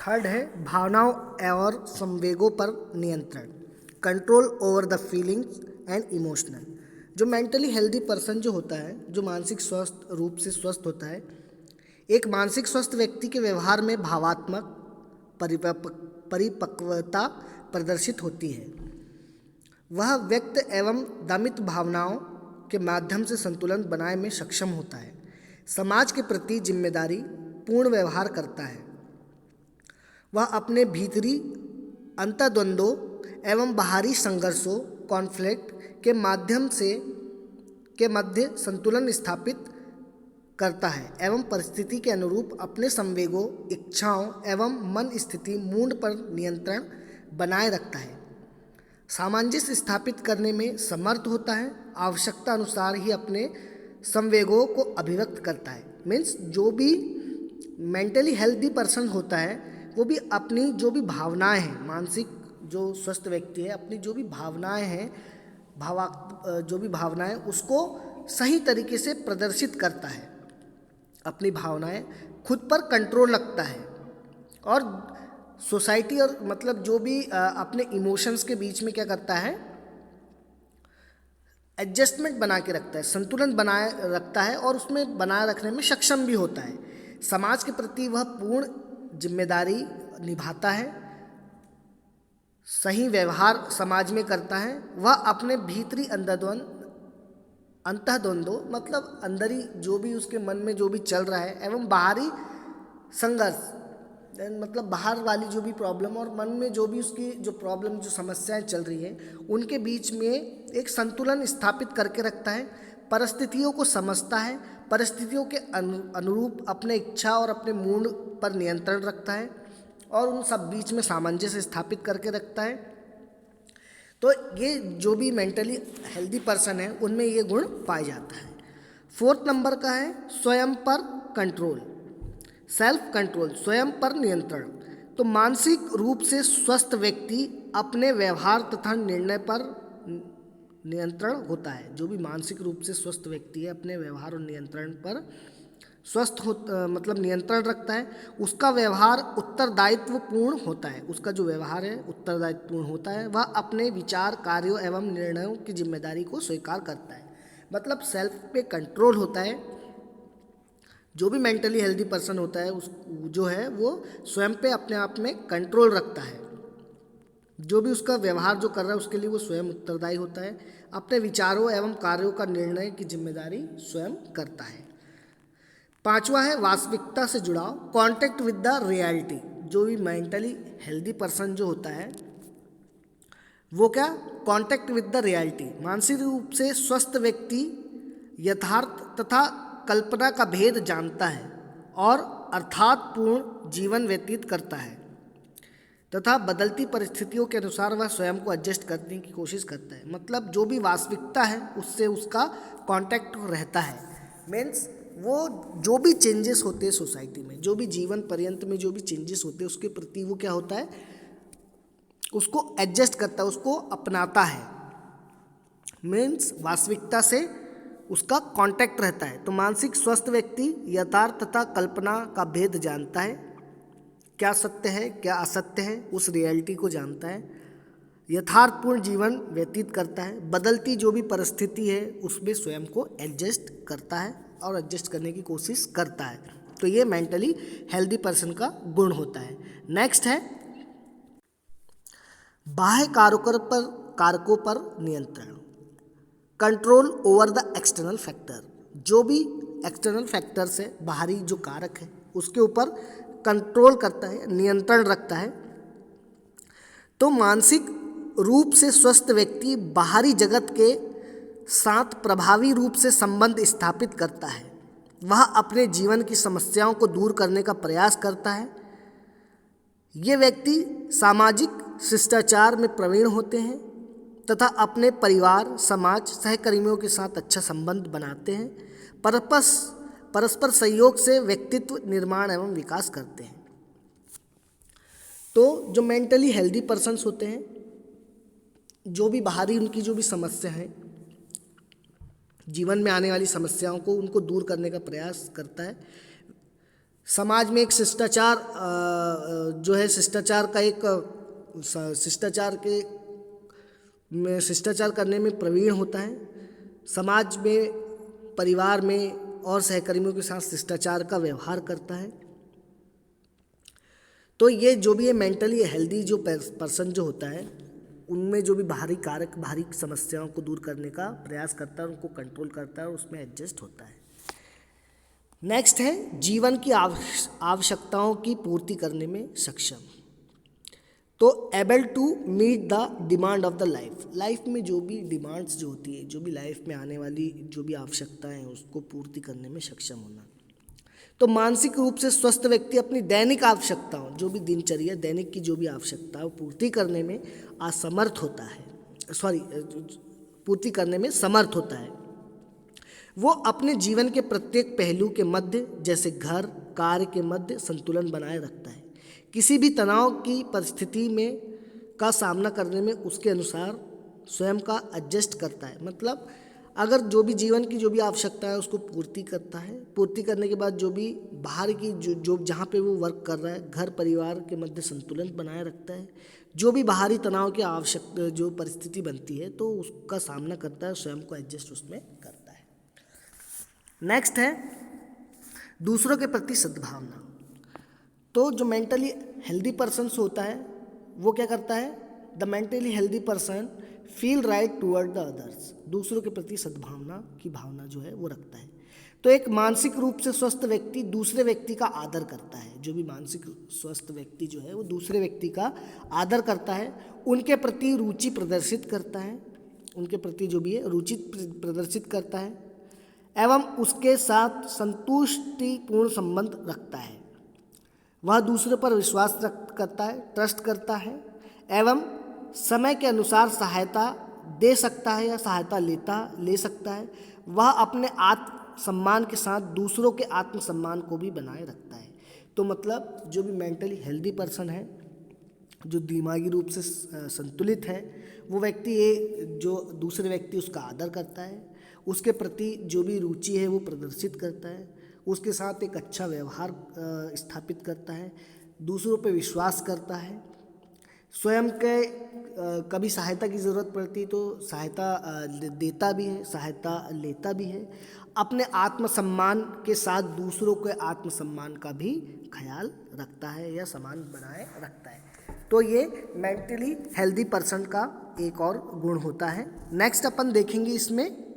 Third है भावनाओं और संवेगों पर नियंत्रण, control over the feelings and emotional. जो मेंटली हेल्दी पर्सन जो होता है, जो मानसिक स्वस्थ रूप से स्वस्थ होता है, एक मानसिक स्वस्थ व्यक्ति के व्यवहार में भावात्मक परिपक्वता प्रदर्शित होती है। वह व्यक्त एवं दमित भावनाओं के माध्यम से संतुलन बनाए में सक्षम होता है, समाज के प्रति जिम्मेदारी पूर्ण व्यवहार करता है। वह अपने भीतरी अंतर्द्वंद्वों एवं बाहरी संघर्षों कॉन्फ्लिक्ट के मध्य संतुलन स्थापित करता है एवं परिस्थिति के अनुरूप अपने संवेगों, इच्छाओं एवं मन स्थिति मूड पर नियंत्रण बनाए रखता है। सामंजस्य स्थापित करने में समर्थ होता है, आवश्यकता अनुसार ही अपने संवेगों को अभिव्यक्त करता है। मीन्स जो भी मेंटली हेल्दी पर्सन होता है वो भी अपनी जो भी भावनाएं हैं, मानसिक जो स्वस्थ व्यक्ति है अपनी जो भी भावनाएं हैं जो भी भावनाएं उसको सही तरीके से प्रदर्शित करता है। अपनी भावनाएं खुद पर कंट्रोल रखता है और सोसाइटी और मतलब जो भी अपने इमोशंस के बीच में क्या करता है, एडजस्टमेंट बना के रखता है, संतुलन बनाए रखता है और उसमें बनाए रखने में सक्षम भी होता है। समाज के प्रति वह पूर्ण जिम्मेदारी निभाता है, सही व्यवहार समाज में करता है। वह अपने भीतरी अंतर्द्वंद्व मतलब अंदरी जो भी उसके मन में जो भी चल रहा है एवं बाहरी संघर्ष मतलब बाहर वाली जो भी प्रॉब्लम और मन में जो भी उसकी जो प्रॉब्लम जो समस्याएं चल रही है उनके बीच में एक संतुलन स्थापित करके रखता है। परिस्थितियों को समझता है, परिस्थितियों के अनुरूप अपने इच्छा और अपने मूड पर नियंत्रण रखता है और उन सब बीच में सामंजस्य स्थापित करके रखता है। तो ये जो भी मेंटली हेल्दी पर्सन है उनमें ये गुण पाया जाता है। फोर्थ नंबर का है स्वयं पर कंट्रोल, सेल्फ कंट्रोल, स्वयं पर नियंत्रण। तो मानसिक रूप से स्वस्थ व्यक्ति अपने व्यवहार तथा निर्णय पर नियंत्रण होता है। जो भी मानसिक रूप से स्वस्थ व्यक्ति है अपने व्यवहार और नियंत्रण पर मतलब नियंत्रण रखता है। उसका व्यवहार उत्तरदायित्वपूर्ण होता है, उसका जो व्यवहार है उत्तरदायित्वपूर्ण होता है। वह अपने विचार, कार्यों एवं निर्णयों की जिम्मेदारी को स्वीकार करता है, मतलब सेल्फ पे कंट्रोल होता है। जो भी मेंटली हेल्दी पर्सन होता है उस जो है वो स्वयं पे अपने आप में कंट्रोल रखता है। जो भी उसका व्यवहार जो कर रहा है उसके लिए वो स्वयं उत्तरदायी होता है, अपने विचारों एवं कार्यों का निर्णय की जिम्मेदारी स्वयं करता है। पांचवा है वास्तविकता से जुड़ाव, कॉन्टेक्ट विद द रियलिटी। जो भी मेंटली हेल्दी पर्सन जो होता है वो क्या, कॉन्टेक्ट विद द रियलिटी। मानसिक रूप से स्वस्थ व्यक्ति यथार्थ तथा कल्पना का भेद जानता है और अर्थात पूर्ण जीवन व्यतीत करता है तथा बदलती परिस्थितियों के अनुसार वह स्वयं को एडजस्ट करने की कोशिश करता है। मतलब जो भी वास्तविकता है उससे उसका कांटेक्ट रहता है। मीन्स वो जो भी चेंजेस होते हैं सोसाइटी में, जो भी जीवन पर्यंत में जो भी चेंजेस होते हैं उसके प्रति वो क्या होता है, उसको एडजस्ट करता है, उसको अपनाता है। मीन्स वास्तविकता से उसका कांटेक्ट रहता है। तो मानसिक स्वस्थ व्यक्ति यथार्थ तथा कल्पना का भेद जानता है, क्या सत्य है क्या असत्य है उस रियलिटी को जानता है, यथार्थपूर्ण जीवन व्यतीत करता है, बदलती जो भी परिस्थिति है उसमें स्वयं को एडजस्ट करता है और एडजस्ट करने की कोशिश करता है। तो ये मेंटली हेल्दी पर्सन का गुण होता है। नेक्स्ट है बाह्य कारकों पर नियंत्रण, control over the external factor. जो भी एक्सटर्नल फैक्टर्स है, बाहरी जो कारक है उसके ऊपर कंट्रोल करता है, नियंत्रण रखता है। तो मानसिक रूप से स्वस्थ व्यक्ति बाहरी जगत के साथ प्रभावी रूप से संबंध स्थापित करता है। वह अपने जीवन की समस्याओं को दूर करने का प्रयास करता है। ये व्यक्ति सामाजिक शिष्टाचार में प्रवीण होते हैं तथा अपने परिवार, समाज, सहकर्मियों के साथ अच्छा संबंध बनाते हैं। परस्पर सहयोग से व्यक्तित्व निर्माण एवं विकास करते हैं। तो जो मेंटली हेल्दी पर्सन्स होते हैं, जो भी बाहरी उनकी जो भी समस्या है, जीवन में आने वाली समस्याओं को उनको दूर करने का प्रयास करता है। समाज में एक शिष्टाचार जो है शिष्टाचार का एक शिष्टाचार के में शिष्टाचार करने में प्रवीण होता है। समाज में, परिवार में और सहकर्मियों के साथ शिष्टाचार का व्यवहार करता है। तो ये जो भी है मेंटली हेल्दी जो पर्सन जो होता है, उनमें जो भी बाहरी कारक, बाहरी समस्याओं को दूर करने का प्रयास करता है, उनको कंट्रोल करता है और उसमें एडजस्ट होता है। नेक्स्ट है जीवन की आवश्यकताओं की पूर्ति करने में सक्षम। तो able to meet the demand of the life में जो भी डिमांड्स जो होती है, जो भी लाइफ में आने वाली जो भी आवश्यकताएं हैं, उसको पूर्ति करने में सक्षम होना। तो मानसिक रूप से स्वस्थ व्यक्ति अपनी दैनिक आवश्यकताओं, जो भी दिनचर्या दैनिक की जो भी आवश्यकता है, पूर्ति करने में असमर्थ होता है, पूर्ति करने में समर्थ होता है। वो अपने जीवन के प्रत्येक पहलू के मध्य, जैसे घर, कार्य के मध्य संतुलन बनाए रखता है। किसी भी तनाव की परिस्थिति में का सामना करने में उसके अनुसार स्वयं का एडजस्ट करता है। मतलब अगर जो भी जीवन की जो भी आवश्यकता है उसको पूर्ति करता है। पूर्ति करने के बाद जो भी बाहर की जो जहाँ पे वो वर्क कर रहा है, घर परिवार के मध्य संतुलन बनाए रखता है। जो भी बाहरी तनाव की आवश्यकता जो परिस्थिति बनती है तो उसका सामना करता है, स्वयं को एडजस्ट उसमें करता है। नेक्स्ट है दूसरों के प्रति सद्भावना। तो जो मेंटली हेल्दी पर्सन्स होता है वो क्या करता है, the mentally healthy person feel right toward the others, दूसरों के प्रति सद्भावना की भावना जो है वो रखता है। तो एक मानसिक रूप से स्वस्थ व्यक्ति दूसरे व्यक्ति का आदर करता है। जो भी मानसिक स्वस्थ व्यक्ति जो है वो दूसरे व्यक्ति का आदर करता है, उनके प्रति रुचि प्रदर्शित करता है, उनके प्रति जो भी है रुचि प्रदर्शित करता है एवं उसके साथ संतुष्टिपूर्ण संबंध रखता है। वह दूसरे पर विश्वास करता है, ट्रस्ट करता है एवं समय के अनुसार सहायता दे सकता है या सहायता ले सकता है। वह अपने आत्मसम्मान के साथ दूसरों के आत्मसम्मान को भी बनाए रखता है। तो मतलब जो भी मेंटली हेल्दी पर्सन है, जो दिमागी रूप से संतुलित है, वो व्यक्ति ये जो दूसरे व्यक्ति उसका आदर करता है, उसके प्रति जो भी रुचि है वो प्रदर्शित करता है, उसके साथ एक अच्छा व्यवहार स्थापित करता है, दूसरों पे विश्वास करता है, स्वयं के कभी सहायता की ज़रूरत पड़ती तो सहायता देता भी है, सहायता लेता भी है, अपने आत्मसम्मान के साथ दूसरों के आत्मसम्मान का भी ख्याल रखता है या सम्मान बनाए रखता है। तो ये मेंटली हेल्दी पर्सन का एक और गुण होता है। नेक्स्ट अपन देखेंगे इसमें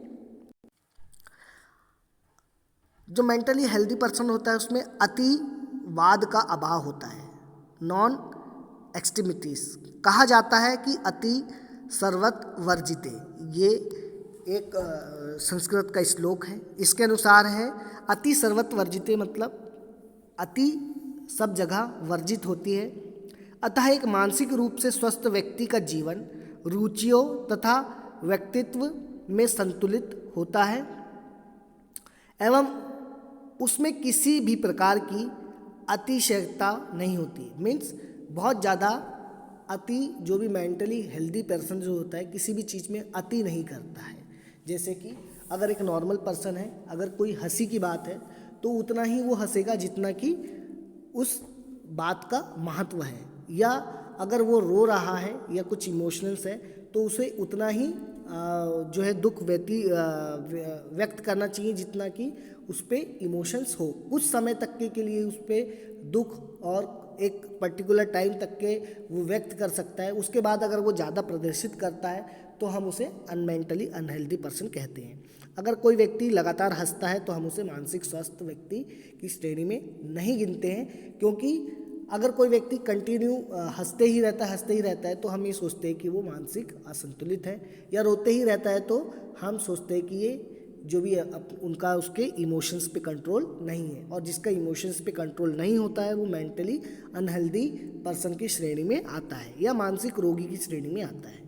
जो मेंटली हेल्दी पर्सन होता है उसमें अतिवाद का अभाव होता है, नॉन एक्सट्रीमिटीज। कहा जाता है कि अति सर्वत्र वर्जिते, ये एक संस्कृत का श्लोक है। इसके अनुसार है अति सर्वत्र वर्जिते मतलब अति सब जगह वर्जित होती है। अतः एक मानसिक रूप से स्वस्थ व्यक्ति का जीवन रुचियों तथा व्यक्तित्व में संतुलित होता है एवं उसमें किसी भी प्रकार की अतिशयता नहीं होती। मीन्स बहुत ज़्यादा अति, जो भी मेंटली हेल्दी पर्सन जो होता है किसी भी चीज़ में अति नहीं करता है। जैसे कि अगर एक नॉर्मल पर्सन है, अगर कोई हंसी की बात है तो उतना ही वो हंसेगा जितना कि उस बात का महत्व है, या अगर वो रो रहा है या कुछ इमोशनल्स है तो उसे उतना ही जो है दुख व्यक्त करना चाहिए जितना कि उस पर इमोशंस हो। कुछ समय तक के लिए उस पर दुख और एक पर्टिकुलर टाइम तक के वो व्यक्त कर सकता है। उसके बाद अगर वो ज़्यादा प्रदर्शित करता है तो हम उसे अनमेंटली अनहेल्दी पर्सन कहते हैं। अगर कोई व्यक्ति लगातार हंसता है तो हम उसे मानसिक स्वस्थ व्यक्ति की श्रेणी में नहीं गिनते हैं, क्योंकि अगर कोई व्यक्ति कंटिन्यू हंसते ही रहता है तो हम ये सोचते हैं कि वो मानसिक असंतुलित है, या रोते ही रहता है तो हम सोचते हैं कि ये जो भी उनका उसके इमोशंस पे कंट्रोल नहीं है। और जिसका इमोशंस पे कंट्रोल नहीं होता है वो मेंटली अनहेल्दी पर्सन की श्रेणी में आता है या मानसिक रोगी की श्रेणी में आता है।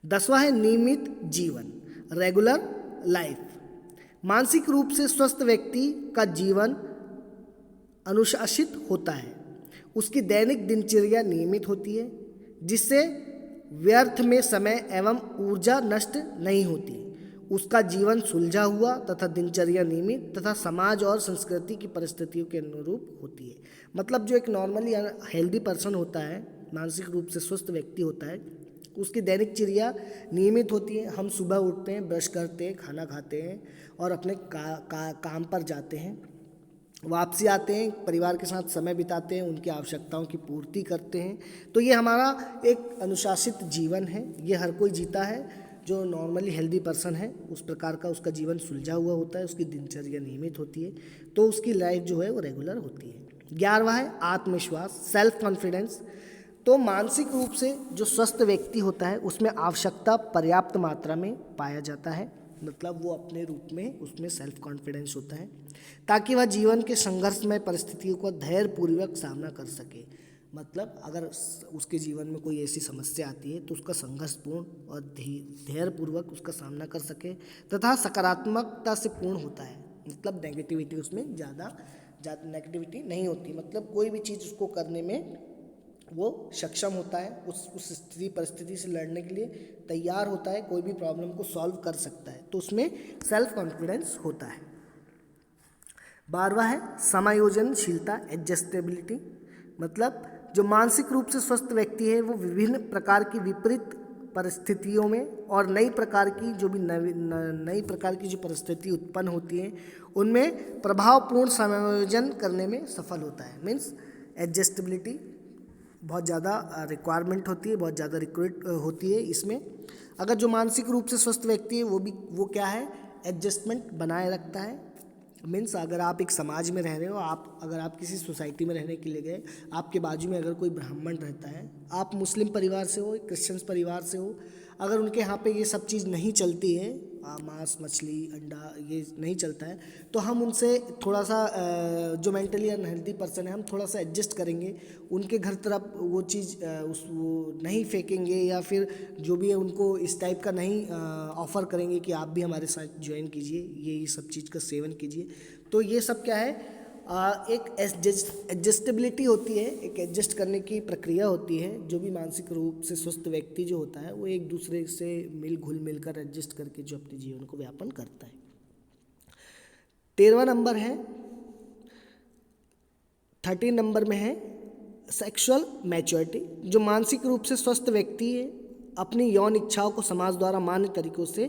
10वां है नियमित जीवन, रेगुलर लाइफ। मानसिक रूप से स्वस्थ व्यक्ति का जीवन अनुशासित होता है, उसकी दैनिक दिनचर्या नियमित होती है जिससे व्यर्थ में समय एवं ऊर्जा नष्ट नहीं होती। उसका जीवन सुलझा हुआ तथा दिनचर्या नियमित तथा समाज और संस्कृति की परिस्थितियों के अनुरूप होती है। मतलब जो एक नॉर्मली हेल्दी पर्सन होता है, मानसिक रूप से स्वस्थ व्यक्ति होता है, उसकी दैनिक चर्या नियमित होती है। हम सुबह उठते हैं, ब्रश करते हैं, खाना खाते हैं और अपने काम पर जाते हैं, वापसी आते हैं, परिवार के साथ समय बिताते हैं, उनकी आवश्यकताओं की पूर्ति करते हैं। तो ये हमारा एक अनुशासित जीवन है, ये हर कोई जीता है। जो नॉर्मली हेल्दी पर्सन है उस प्रकार का उसका जीवन सुलझा हुआ होता है, उसकी दिनचर्या नियमित होती है, तो उसकी लाइफ जो है वो रेगुलर होती है। 11वां है आत्मविश्वास, सेल्फ कॉन्फिडेंस। तो मानसिक रूप से जो स्वस्थ व्यक्ति होता है उसमें आवश्यकता पर्याप्त मात्रा में पाया जाता है, मतलब वो अपने रूप में उसमें सेल्फ कॉन्फिडेंस होता है, ताकि वह जीवन के संघर्षमय परिस्थितियों का धैर्यपूर्वक सामना कर सके। मतलब अगर उसके जीवन में कोई ऐसी समस्या आती है तो उसका संघर्षपूर्ण और धैर्यपूर्वक उसका सामना कर सके तथा सकारात्मकता से पूर्ण होता है। मतलब नेगेटिविटी उसमें ज़्यादा नेगेटिविटी नहीं होती, मतलब कोई भी चीज़ उसको करने में वो सक्षम होता है, उस स्थिति परिस्थिति से लड़ने के लिए तैयार होता है, कोई भी प्रॉब्लम को सॉल्व कर सकता है, तो उसमें सेल्फ कॉन्फिडेंस होता है। 12वां है समायोजनशीलता, एडजस्टेबिलिटी। मतलब जो मानसिक रूप से स्वस्थ व्यक्ति है वो विभिन्न प्रकार की विपरीत परिस्थितियों में और नई प्रकार की जो परिस्थिति उत्पन्न होती है उनमें प्रभावपूर्ण समायोजन करने में सफल होता है। मीन्स एडजस्टेबिलिटी बहुत ज़्यादा रिक्वायरमेंट होती है, बहुत ज़्यादा रिक्वायर्ड होती है इसमें। अगर जो मानसिक रूप से स्वस्थ व्यक्ति है वो क्या है, एडजस्टमेंट बनाए रखता है। मीन्स अगर आप एक समाज में रह रहे हो, अगर आप किसी सोसाइटी में रहने के लिए गए, आपके बाजू में अगर कोई ब्राह्मण रहता है, आप मुस्लिम परिवार से हो, क्रिश्चियन परिवार से हो, अगर उनके यहाँ पे ये सब चीज़ नहीं चलती है, मांस मछली अंडा ये नहीं चलता है, तो हम उनसे थोड़ा सा जो मेंटली अनहेल्दी पर्सन है हम थोड़ा सा एडजस्ट करेंगे, उनके घर तरफ वो चीज़ वो नहीं फेंकेंगे या फिर जो भी है उनको इस टाइप का नहीं ऑफ़र करेंगे कि आप भी हमारे साथ ज्वाइन कीजिए, ये सब चीज़ का सेवन कीजिए। तो ये सब क्या है, एक एडजस्टेबिलिटी होती है, एक एडजस्ट करने की प्रक्रिया होती है। जो भी मानसिक रूप से स्वस्थ व्यक्ति जो होता है वो एक दूसरे से घुल मिल कर एडजस्ट करके जो अपने जीवन को व्यापन करता है। 13वां नंबर है, 13 नंबर में है सेक्सुअल मैच्योरिटी। जो मानसिक रूप से स्वस्थ व्यक्ति है अपनी यौन इच्छाओं को समाज द्वारा मान्य तरीकों से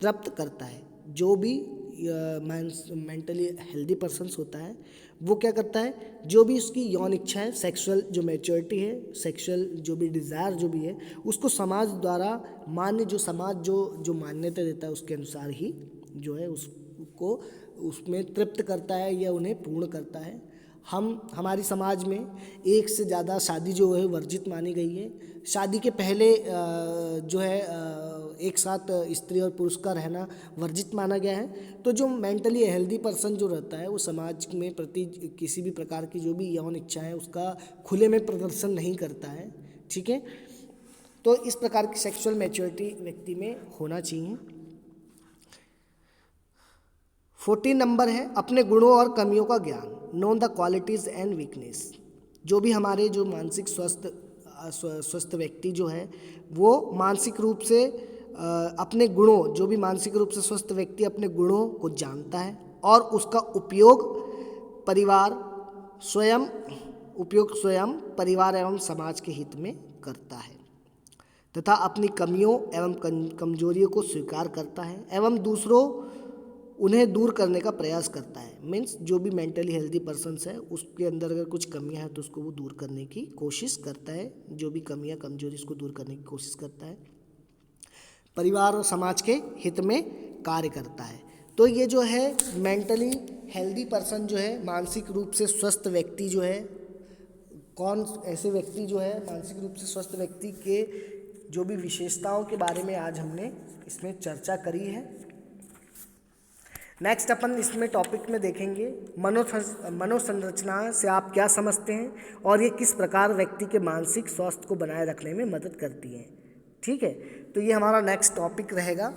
तृप्त करता है। जो भी मेंटली हेल्दी पर्सन्स होता है वो क्या करता है, जो भी उसकी यौन इच्छा है, सेक्सुअल जो मैच्योरिटी है, सेक्सुअल जो भी डिज़ायर जो भी है, उसको समाज द्वारा मान्य, जो समाज जो मान्यता देता है उसके अनुसार ही जो है उसको उसमें तृप्त करता है या उन्हें पूर्ण करता है। हमारी समाज में एक से ज़्यादा शादी जो है वर्जित मानी गई है। शादी के पहले जो है एक साथ स्त्री और पुरुष का रहना वर्जित माना गया है। तो जो मेंटली हेल्दी पर्सन जो रहता है वो समाज में प्रति किसी भी प्रकार की जो भी यौन इच्छा है उसका खुले में प्रदर्शन नहीं करता है, ठीक है। तो इस प्रकार की सेक्सुअल मैच्योरिटी व्यक्ति में होना चाहिए। 14 नंबर है अपने गुणों और कमियों का ज्ञान, know the qualities and weakness. जो भी हमारे जो मानसिक स्वस्थ व्यक्ति जो है वो मानसिक रूप से अपने गुणों, जो भी मानसिक रूप से स्वस्थ व्यक्ति अपने गुणों को जानता है और उसका उपयोग स्वयं परिवार एवं समाज के हित में करता है तथा अपनी कमियों एवं कमजोरियों को स्वीकार करता है एवं दूसरों उन्हें दूर करने का प्रयास करता है। मीन्स जो भी मेंटली हेल्दी पर्सन्स है उसके अंदर अगर कुछ कमियां हैं तो उसको वो दूर करने की कोशिश करता है, जो भी कमियां कमजोरी उसको दूर करने की कोशिश करता है, परिवार और समाज के हित में कार्य करता है। तो ये जो है मेंटली हेल्दी पर्सन जो है, मानसिक रूप से स्वस्थ व्यक्ति जो है, कौन ऐसे व्यक्ति जो है मानसिक रूप से स्वस्थ व्यक्ति के जो भी विशेषताओं के बारे में आज हमने इसमें चर्चा करी है। नेक्स्ट अपन इसमें टॉपिक में देखेंगे मनोसंरचना से आप क्या समझते हैं और ये किस प्रकार व्यक्ति के मानसिक स्वास्थ्य को बनाए रखने में मदद करती हैं, ठीक है। तो ये हमारा नेक्स्ट टॉपिक रहेगा।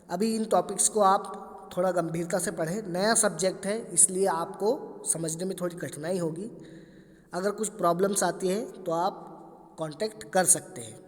अभी इन टॉपिक्स को आप थोड़ा गंभीरता से पढ़ें, नया सब्जेक्ट है इसलिए आपको समझने में थोड़ी कठिनाई होगी। अगर कुछ प्रॉब्लम्स आती है तो आप कांटेक्ट कर सकते हैं।